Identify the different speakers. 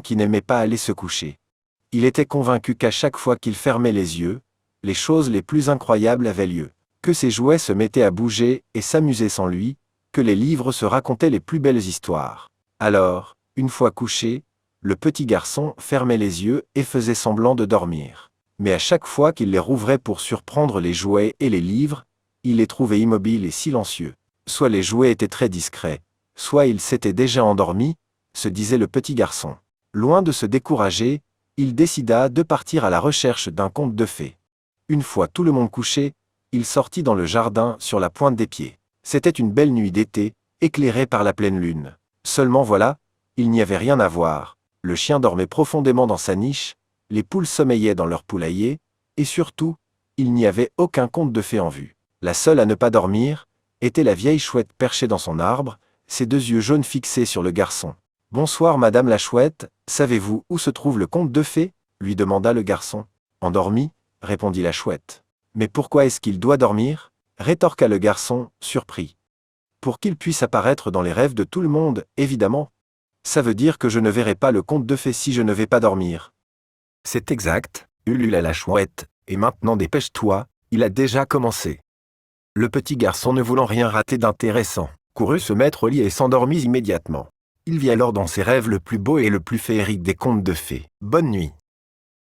Speaker 1: qui n'aimait pas aller se coucher. Il était convaincu qu'à chaque fois qu'il fermait les yeux, les choses les plus incroyables avaient lieu, que ses jouets se mettaient à bouger et s'amuser sans lui, que les livres se racontaient les plus belles histoires. Alors, une fois couché, le petit garçon fermait les yeux et faisait semblant de dormir. Mais à chaque fois qu'il les rouvrait pour surprendre les jouets et les livres, il les trouvait immobiles et silencieux. Soit les jouets étaient très discrets, soit ils s'étaient déjà endormis, se disait le petit garçon. Loin de se décourager, il décida de partir à la recherche d'un conte de fées. Une fois tout le monde couché, il sortit dans le jardin sur la pointe des pieds. C'était une belle nuit d'été, éclairée par la pleine lune. Seulement voilà, il n'y avait rien à voir. Le chien dormait profondément dans sa niche, les poules sommeillaient dans leur poulailler, et surtout, il n'y avait aucun conte de fées en vue. La seule à ne pas dormir était la vieille chouette perchée dans son arbre, ses deux yeux jaunes fixés sur le garçon. « Bonsoir madame la chouette, savez-vous où se trouve le conte de fées ?» lui demanda le garçon. « Endormi ?» répondit la chouette. « Mais pourquoi est-ce qu'il doit dormir ?» rétorqua le garçon, surpris. « Pour qu'il puisse apparaître dans les rêves de tout le monde, évidemment. Ça veut dire que je ne verrai pas le conte de fées si je ne vais pas dormir. »« C'est exact, ulula la chouette, et maintenant dépêche-toi, il a déjà commencé. » Le petit garçon, ne voulant rien rater d'intéressant, courut se mettre au lit et s'endormit immédiatement. Il vit alors dans ses rêves le plus beau et le plus féerique des contes de fées. Bonne nuit.